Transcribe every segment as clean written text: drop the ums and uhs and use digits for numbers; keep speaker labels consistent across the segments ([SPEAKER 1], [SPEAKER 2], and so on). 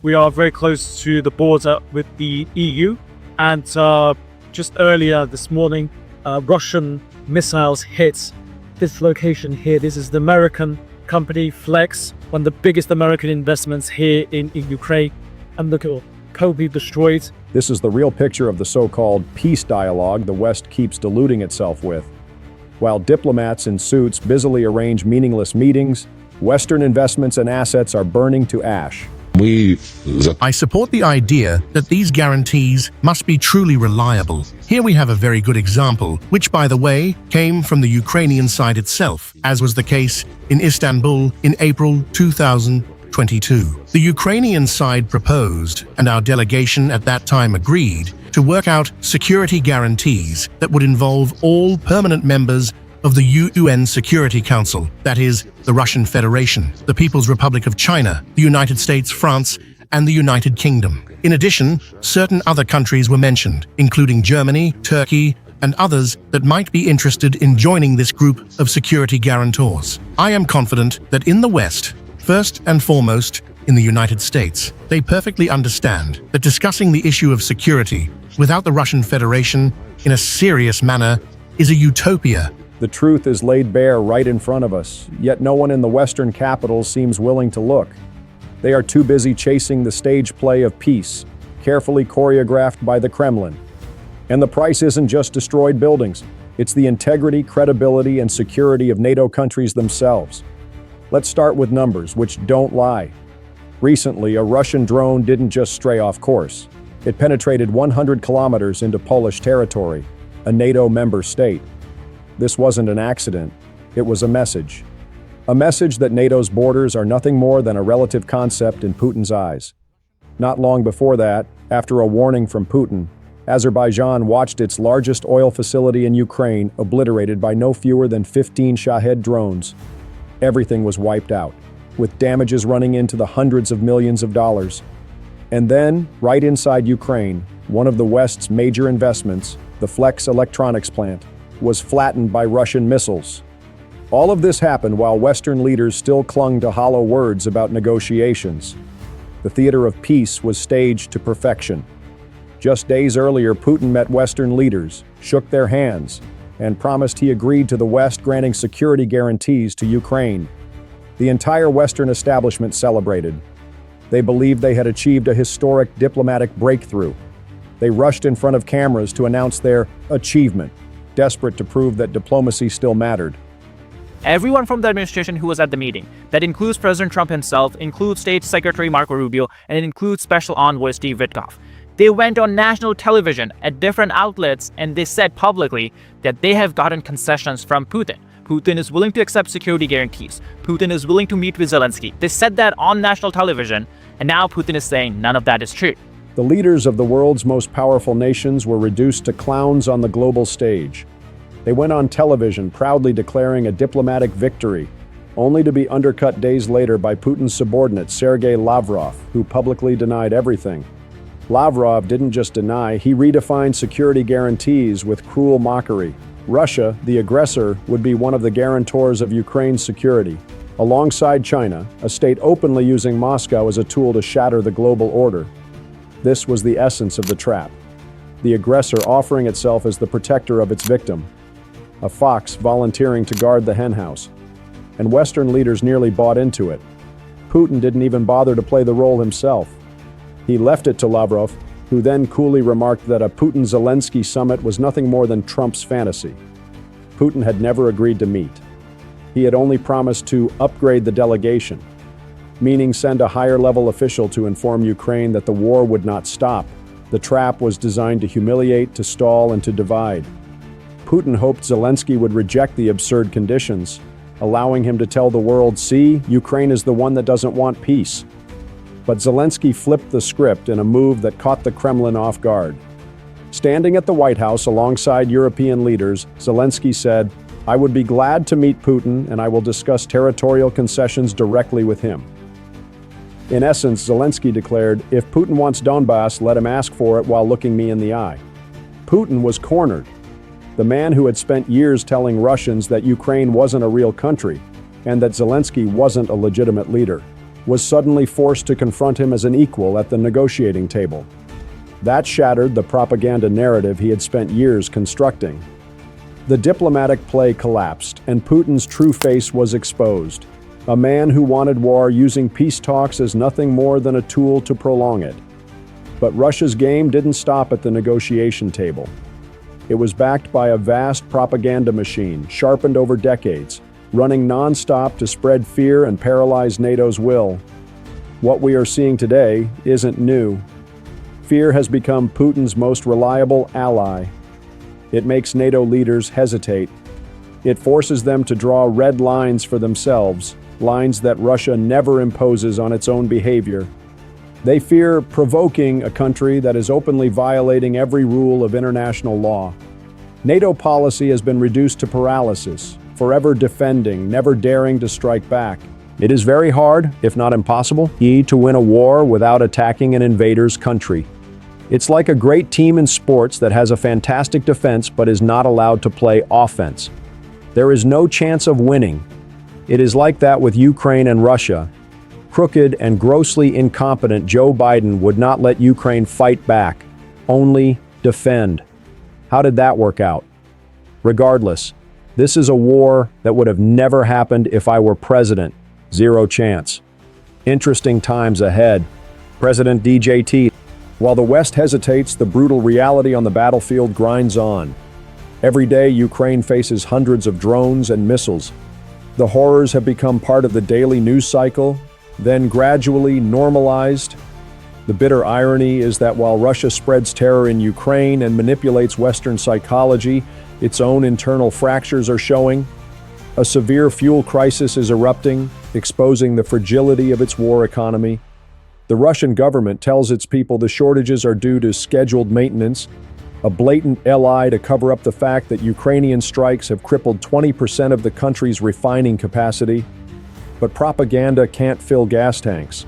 [SPEAKER 1] We are very close to the border with the EU, and just earlier this morning, Russian missiles hit this location here. This is the American company Flex, one of the biggest American investments here in Ukraine. And look at Kobe destroyed.
[SPEAKER 2] This is the real picture of the so-called peace dialogue the West keeps deluding itself with. While diplomats in suits busily arrange meaningless meetings, Western investments and assets are burning to ash.
[SPEAKER 3] I support the idea that these guarantees must be truly reliable. Here we have a very good example, which, by the way, came from the Ukrainian side itself, as was the case in Istanbul in April 2022. The Ukrainian side proposed, and our delegation at that time agreed, to work out security guarantees that would involve all permanent members of the UN Security Council, that is, the Russian Federation, the People's Republic of China, the United States, France, and the United Kingdom. In addition, certain other countries were mentioned, including Germany, Turkey, and others that might be interested in joining this group of security guarantors. I am confident that in the West, first and foremost in the United States, they perfectly understand that discussing the issue of security without the Russian Federation in a serious manner is a utopia.
[SPEAKER 2] The truth is laid bare right in front of us, yet no one in the Western capitals seems willing to look. They are too busy chasing the stage play of peace, carefully choreographed by the Kremlin. And the price isn't just destroyed buildings, it's the integrity, credibility, and security of NATO countries themselves. Let's start with numbers, which don't lie. Recently, a Russian drone didn't just stray off course. It penetrated 100 kilometers into Polish territory, a NATO member state. This wasn't an accident, it was a message. A message that NATO's borders are nothing more than a relative concept in Putin's eyes. Not long before that, after a warning from Putin, Azerbaijan watched its largest oil facility in Ukraine obliterated by no fewer than 15 Shahed drones. Everything was wiped out, with damages running into the hundreds of millions of dollars. And then, right inside Ukraine, one of the West's major investments, the Flex electronics plant, was flattened by Russian missiles. All of this happened while Western leaders still clung to hollow words about negotiations. The theater of peace was staged to perfection. Just days earlier, Putin met Western leaders, shook their hands, and promised he agreed to the West granting security guarantees to Ukraine. The entire Western establishment celebrated. They believed they had achieved a historic diplomatic breakthrough. They rushed in front of cameras to announce their achievement, desperate to prove that diplomacy still mattered.
[SPEAKER 4] Everyone from the administration who was at the meeting, that includes President Trump himself, includes State Secretary Marco Rubio, and it includes Special Envoy Steve Witkoff. They went on national television at different outlets and they said publicly that they have gotten concessions from Putin. Putin is willing to accept security guarantees. Putin is willing to meet with Zelensky. They said that on national television, and now Putin is saying none of that is true.
[SPEAKER 2] The leaders of the world's most powerful nations were reduced to clowns on the global stage. They went on television proudly declaring a diplomatic victory, only to be undercut days later by Putin's subordinate Sergei Lavrov, who publicly denied everything. Lavrov didn't just deny, he redefined security guarantees with cruel mockery. Russia, the aggressor, would be one of the guarantors of Ukraine's security, alongside China, a state openly using Moscow as a tool to shatter the global order. This was the essence of the trap. The aggressor offering itself as the protector of its victim. A fox volunteering to guard the henhouse. And Western leaders nearly bought into it. Putin didn't even bother to play the role himself. He left it to Lavrov, who then coolly remarked that a Putin-Zelensky summit was nothing more than Trump's fantasy. Putin had never agreed to meet. He had only promised to upgrade the delegation, meaning send a higher-level official to inform Ukraine that the war would not stop. The trap was designed to humiliate, to stall, and to divide. Putin hoped Zelensky would reject the absurd conditions, allowing him to tell the world, see, Ukraine is the one that doesn't want peace. But Zelensky flipped the script in a move that caught the Kremlin off guard. Standing at the White House alongside European leaders, Zelensky said, "I would be glad to meet Putin and I will discuss territorial concessions directly with him." In essence, Zelensky declared, if Putin wants Donbass, let him ask for it while looking me in the eye. Putin was cornered. The man who had spent years telling Russians that Ukraine wasn't a real country and that Zelensky wasn't a legitimate leader was suddenly forced to confront him as an equal at the negotiating table. That shattered the propaganda narrative he had spent years constructing. The diplomatic play collapsed, and Putin's true face was exposed. A man who wanted war using peace talks as nothing more than a tool to prolong it. But Russia's game didn't stop at the negotiation table. It was backed by a vast propaganda machine, sharpened over decades, running non-stop to spread fear and paralyze NATO's will. What we are seeing today isn't new. Fear has become Putin's most reliable ally. It makes NATO leaders hesitate. It forces them to draw red lines for themselves, lines that Russia never imposes on its own behavior. They fear provoking a country that is openly violating every rule of international law. NATO policy has been reduced to paralysis, forever defending, never daring to strike back. It is very hard, if not impossible, to win a war without attacking an invader's country. It's like a great team in sports that has a fantastic defense but is not allowed to play offense. There is no chance of winning. It is like that with Ukraine and Russia. Crooked and grossly incompetent Joe Biden would not let Ukraine fight back, only defend. How did that work out? Regardless, this is a war that would have never happened if I were president. Zero chance. Interesting times ahead. President DJT. While the West hesitates, the brutal reality on the battlefield grinds on. Every day, Ukraine faces hundreds of drones and missiles. The horrors have become part of the daily news cycle, then gradually normalized. The bitter irony is that while Russia spreads terror in Ukraine and manipulates Western psychology, its own internal fractures are showing. A severe fuel crisis is erupting, exposing the fragility of its war economy. The Russian government tells its people the shortages are due to scheduled maintenance, a blatant lie to cover up the fact that Ukrainian strikes have crippled 20% of the country's refining capacity. But propaganda can't fill gas tanks.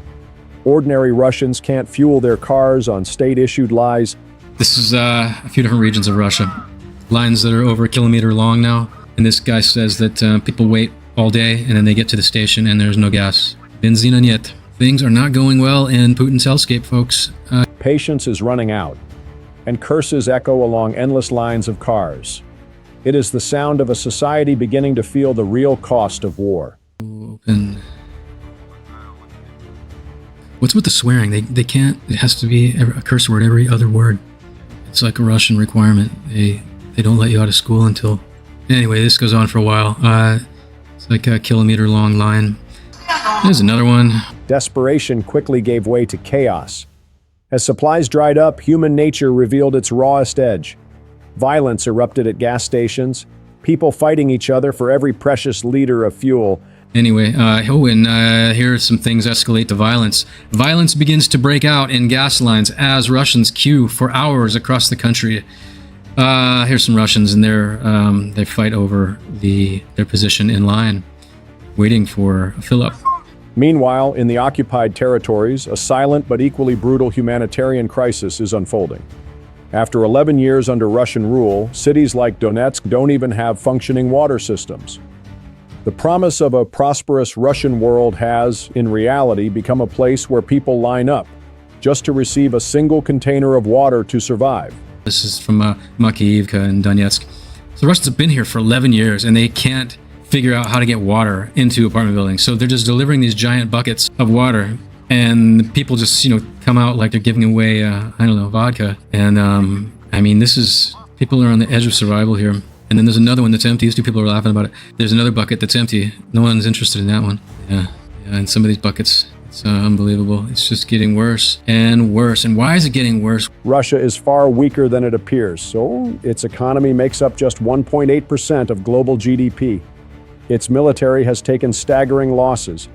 [SPEAKER 2] Ordinary Russians can't fuel their cars on state-issued lies.
[SPEAKER 5] This is a few different regions of Russia. Lines that are over a kilometer long now. And this guy says that people wait all day and then they get to the station and there's no gas. Benzina niet. Things are not going well in Putin's hellscape, folks.
[SPEAKER 2] Patience is running out, and curses echo along endless lines of cars. It is the sound of a society beginning to feel the real cost of war.
[SPEAKER 5] And what's with the swearing? They can't. It has to be a curse word every other word. It's like a Russian requirement. They don't let you out of school until. Anyway, this goes on for a while. It's like a kilometer-long line. There's another one.
[SPEAKER 2] Desperation quickly gave way to chaos. As supplies dried up, human nature revealed its rawest edge. Violence erupted at gas stations, people fighting each other for every precious liter of fuel.
[SPEAKER 5] Anyway, here some things escalate to violence. Violence begins to break out in gas lines as Russians queue for hours across the country. Here's some Russians, and they fight over their position in line, waiting for a fill-up.
[SPEAKER 2] Meanwhile, in the occupied territories, a silent but equally brutal humanitarian crisis is unfolding. After 11 years under Russian rule, cities like Donetsk don't even have functioning water systems. The promise of a prosperous Russian world has, in reality, become a place where people line up just to receive a single container of water to survive.
[SPEAKER 5] This is from Makiivka and Donetsk. So the Russians have been here for 11 years, and they can't figure out how to get water into apartment buildings. So they're just delivering these giant buckets of water, and people just, come out like they're giving away, vodka. And people are on the edge of survival here. And then there's another one that's empty. These two people are laughing about it. There's another bucket that's empty. No one's interested in that one. Yeah. And some of these buckets, it's unbelievable. It's just getting worse and worse. And why is it getting worse?
[SPEAKER 2] Russia is far weaker than it appears, so its economy makes up just 1.8% of global GDP. Its military has taken staggering losses,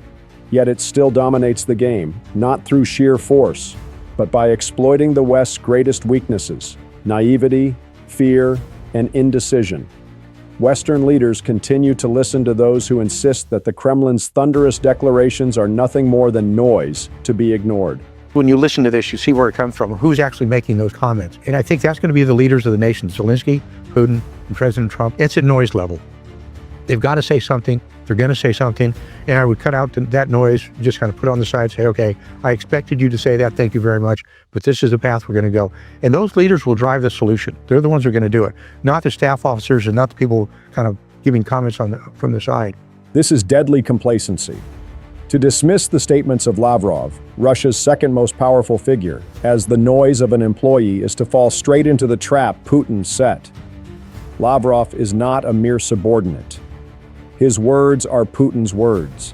[SPEAKER 2] yet it still dominates the game, not through sheer force, but by exploiting the West's greatest weaknesses: naivety, fear, and indecision. Western leaders continue to listen to those who insist that the Kremlin's thunderous declarations are nothing more than noise to be ignored.
[SPEAKER 6] When you listen to this, you see where it comes from, who's actually making those comments. And I think that's going to be the leaders of the nation, Zelensky, Putin, and President Trump. It's at noise level. They've got to say something. They're going to say something. And I would cut out that noise, just kind of put it on the side, say, okay, I expected you to say that. Thank you very much. But this is the path we're going to go. And those leaders will drive the solution. They're the ones who are going to do it, not the staff officers and not the people kind of giving comments from the side.
[SPEAKER 2] This is deadly complacency. To dismiss the statements of Lavrov, Russia's second most powerful figure, as the noise of an employee is to fall straight into the trap Putin set. Lavrov is not a mere subordinate. His words are Putin's words.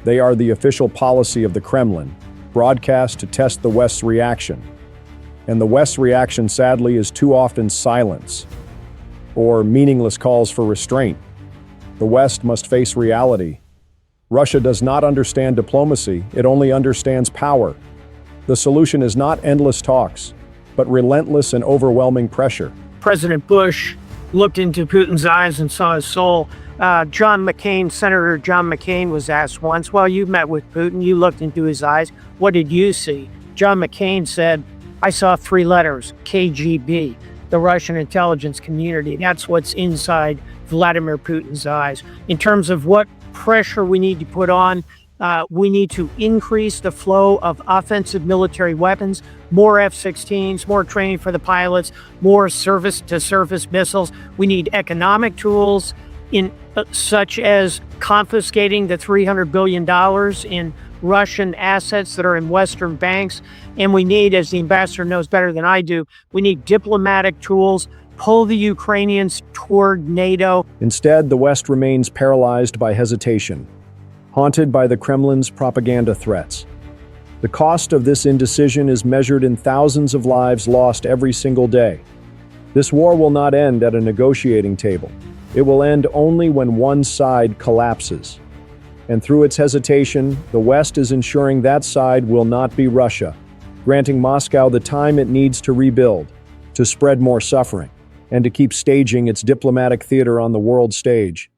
[SPEAKER 2] They are the official policy of the Kremlin, broadcast to test the West's reaction. And the West's reaction, sadly, is too often silence or meaningless calls for restraint. The West must face reality. Russia does not understand diplomacy, it only understands power. The solution is not endless talks, but relentless and overwhelming pressure.
[SPEAKER 7] President Bush looked into Putin's eyes and saw his soul. Senator John McCain was asked once, well, you met with Putin, you looked into his eyes, what did you see? John McCain said, I saw 3 letters, KGB, the Russian intelligence community. That's what's inside Vladimir Putin's eyes. In terms of what pressure we need to put on, we need to increase the flow of offensive military weapons, more F-16s, more training for the pilots, more surface-to-surface missiles. We need economic tools such as confiscating the $300 billion in Russian assets that are in Western banks. And we need, as the ambassador knows better than I do, we need diplomatic tools, pull the Ukrainians toward NATO.
[SPEAKER 2] Instead, the West remains paralyzed by hesitation, haunted by the Kremlin's propaganda threats. The cost of this indecision is measured in thousands of lives lost every single day. This war will not end at a negotiating table. It will end only when one side collapses. And through its hesitation, the West is ensuring that side will not be Russia, granting Moscow the time it needs to rebuild, to spread more suffering, and to keep staging its diplomatic theater on the world stage.